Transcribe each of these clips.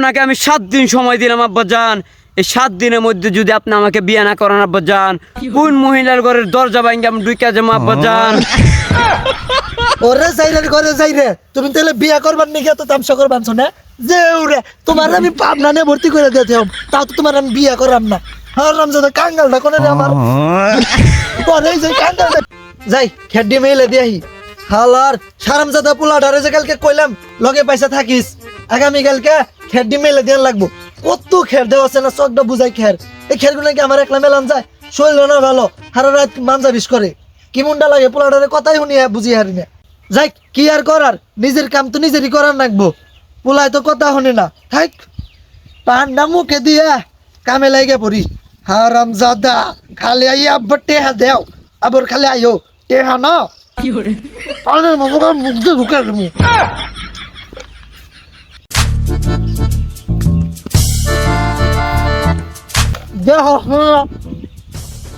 আপনাকে আমি 7 দিন সময় দিলাম আব্বাজান। এই 7 দিনের মধ্যে যদি আপনি আমাকে বিয়ে না করেন আব্বাজান, কোন মহিলার ঘরের দরজা ভাঙে আমি ঢুকে যাবো আব্বাজান। ওরে যাইরে ঘরে যাইরে, তুমি তাহলে বিয়া করবার নাকি এত তামসা করবান না? যে ওরে তোমার আমি পাবনা নিয়ে ভর্তি করে দিতে হব, তাও তো তোমার আমি বিয়া করাম না। হারাম যাতে কাঙ্গালটা কোনে রে আমার পরে যাই কাঙ্গালটা যাই খেড্ডি মেলে দিয়াহি। হালার সারামজাদা পোলাডারে যে কালকে কইলাম লগে পয়সা থাকিস, আগামী কালকে খেড্ডি মেলে দেন লাগবো। কত খের দেওয়া আছে না, চকটা বুঝাই খের। এই খেরগুলো কি আমার একলা মেলান যায়? শরীর না ভালো, হারা রাত মাঞ্জা বিষ করে, কি মুন্ডা লাগে পোলাডারে কথাই শুনি বুঝি হারি না। যাই কি আর করার, নিজের কাম তো নিজেরই করার লাগবো। পোলায় তো কথা শুনে না, থাক পান্ডা মুখে দিয়া কামে লাগে পড়ি। হারাম জাদা খালি আই আব্বা টেহা দেও, আবার খালি আইও টেহা না কি করে পানের মুখ দিয়ে ঢুকে দেবো। দেহ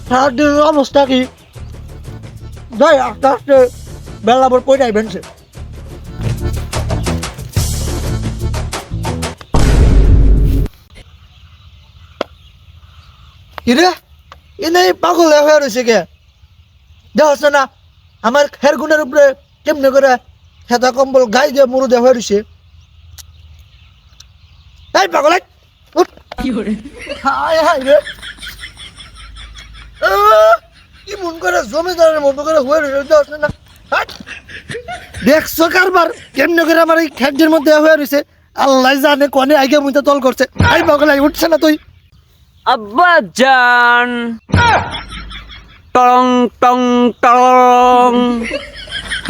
সারাদিনের অবস্থা কি যাই আস্তে আস্তে বেলা পর কই যাইবেন সে। কিরে এনে পাগল হয়ে রয়েছে কে? দেখছ না আমার হের গুণের উপরে কেমনে করে খেতা কম্বল গাই দিয়ে মুরু দেওয়া হয়ে রয়েছে। তাই পাগল হায় হায় রে, কি মন করে জমিদারের মতো করে হয়ে রয়েছে না। দেখছো কারবার কেমনে করে আমার এই খেটের মধ্যে হয়ে রয়েছে, আল্লাহ জানে কনে আগে মুইতে তল করছে। আই পাগল উঠছে না তুই আব্বাজান। টং টং টং।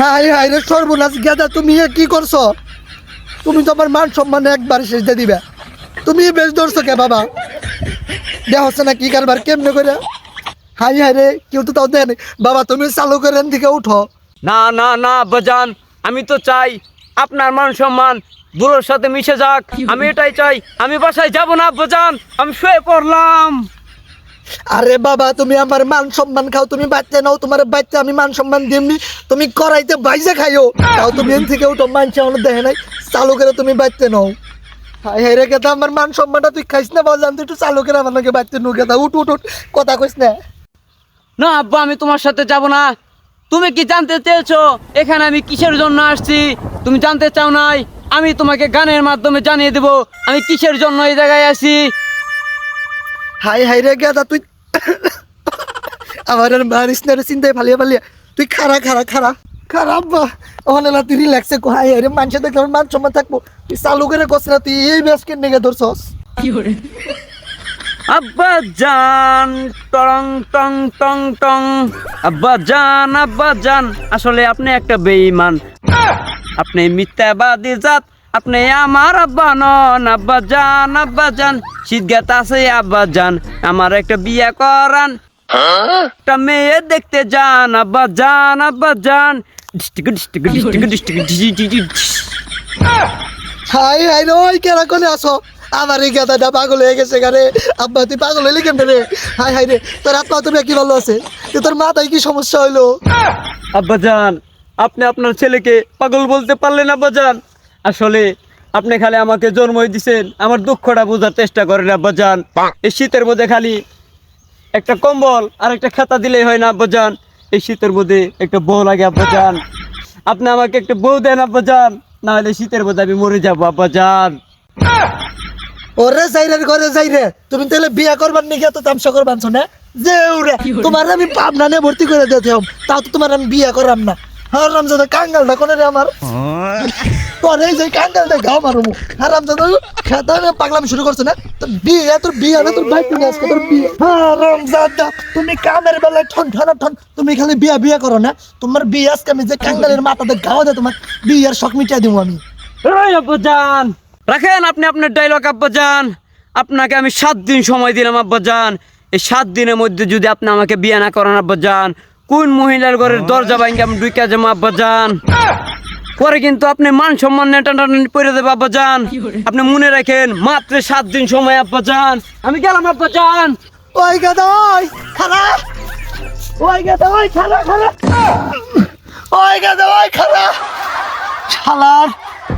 হায় হায় রে সর্বনাশ গেদা, তুমি এ কি করছো? তুমি তো আমার মান সম্মান একবার শেষ দিয়ে দিবে। তুমি বেশ ধরছো কে বাবা? দেখছ না কি কারবার কেমনে করে। হাই হাই রে কেউ তো তাও দেয় বাবা, তুমি চালু করে দিকে উঠো। না না না আব্বাজান, আমি তো চাই আপনার মান সম্মান বুড়োর সাথে মিশে যাক, আমি এটাই চাই। আমি বাসায় যাব না আব্বাজান, আমি শুয়ে পড়লাম। আরে বাবা তুমি আমার মান সম্মান খাও, তুমি বাচ্চা নাও, তোমার বাচ্চা আমি মান সম্মান দিমনি। তুমি করাইতে বাইজে খাইও, তাও তুমি এন থেকে উঠো, মানছে আমার দেখে নাই চালু করে তুমি বাচ্চা নাও। হাই হাই রে গেদা, আমার মান সম্মানটা তুই খাইস না বাজান, তুই একটু চালু করে আমার নাকি বাচ্চা নু গেদা, উঠ উঠ উঠ, কথা কইস না। না আব্বা, আমি তোমার সাথে যাব না। তুমি কি জানতে চেয়েছো এখানে আমি কিসের জন্য আসছি? তুমি জানতে চাও নাই? আমি তোমাকে গানের মাধ্যমে জানিয়ে দেব আমি কিসের জন্য এই জায়গায় আছি। হাই হাই রে গেদা, তুই আমার আর মারিস না রে, চিন্তায় ফালিয়া ফালিয়া। তুই খারা খারা খারা খারাপ বা ওখানে না, তুই রিল্যাক্সে কো। হাই হাই রে মানুষের দেখলে আমার মান সম্মান থাকবো। তুই চালু করে কস না, তুই এই ব্যাসকে নেগে ধরছস কি করে? আব্বাজান টং টং টং টং। আব্বাজান আব্বাজান, আসলে আপনি একটা বেঈমান, আপনি মিথ্যাবাদী জাত, আপনি আমার আব্বা নন। আব্বাজান আব্বাজান, শীত গেত আছে আব্বাজান, আমার একটা বিয়ে করান, একটা মেয়ে দেখতে যান আব্বাজান আব্বাজান। হাই হাই রে ওই কেরা কোনে আসো? আমার এই গেদাটা পাগল হয়ে গেছে গারে। আব্বা তুই পাগল হইলি কেমনে রে? হাই হাই রে, তোর আত্মা তুমি কি ভালো আছে? তোর মাথায় কি সমস্যা হইলো? আব্বাজান, আপনি আপনার ছেলেকে পাগল বলতে পারলেন আব্বাজান? আসলে আপনি খালি আমাকে জন্মই দিছেন, আমার দুঃখটা বোঝার চেষ্টা করেন আব্বাজান। এই শীতের মধ্যে খালি একটা কম্বল আর একটা খাতা দিলেই হয় না আব্বাজান, এই শীতের মধ্যে একটা বউ লাগে আব্বাজান। আপনি আমাকে একটা বউ দেন আব্বাজান, না হলে শীতের মধ্যে আমি মরে যাবো আব্বাজান। ওরে যাইরে ঘরে যাইরে, তুমি তাহলে বিয়া করবার নাকি এত তামসা করবান না? যে ওরে তোমার আমি পাবনা নিয়ে ভর্তি করে দিতে হব, তাও তো তোমার আমি বিয়া করাম না। হারাম জাদা কাঙ্গালটা কোনে রে আমার পরে যে কাঙ্গালটা গাও মারবো। হারাম জাদা খেতা পাগলাম শুরু করছে না, তোর বিয়ে না, তোর বাইক নিয়ে আজকে তোর বিয়ে। হারাম জাদা তুমি কামের বেলায় ঠন ঠন ঠন, তুমি খালি বিয়া বিয়া করো না। তোমার বিয়ে আজকে আমি যে কাঙ্গালের মাথাতে গাও দেয়, তোমার বিয়ের শখ মিটিয়ে দিব আমি। আব্বাজান রাখেন আপনি আপনার ডায়লগ আব্বাজান। আপনাকে আমি 7 দিন সময় দিলাম আব্বাজান। এই 7 দিনের মধ্যে যদি আপনি আমাকে বিয়ে না করেন আব্বাজান, কোন মহিলার ঘরের দরজা ভাঙে আমি ঢুকে যাবো আব্বাজান। পরে কিন্তু আপনি মান সম্মান টানাটানি করে দেবে আব্বাজান। আপনি মনে রাখেন মাত্র 7 দিন সময় আব্বাজান। আমি গেলাম আব্বাজান। ওই গাদা ওই খালা, ওই গাদা ওই খালা খালা, ওই গাদা ওই খালা। শালার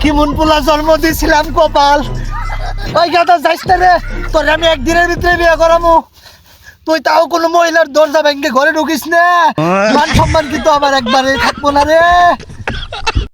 কি মন পোলা জন্ম দিয়েছিলাম কপাল, ওই গাদা যাইস না রে, তোর আমি একদিনের ভিতরে বিয়ে করামু। তুই তাও কোনো মহিলার দরজা ভেঙে ঘরে ঢুকিস না, মান সম্মান কিন্তু আমার একবারে থাকবো না রে।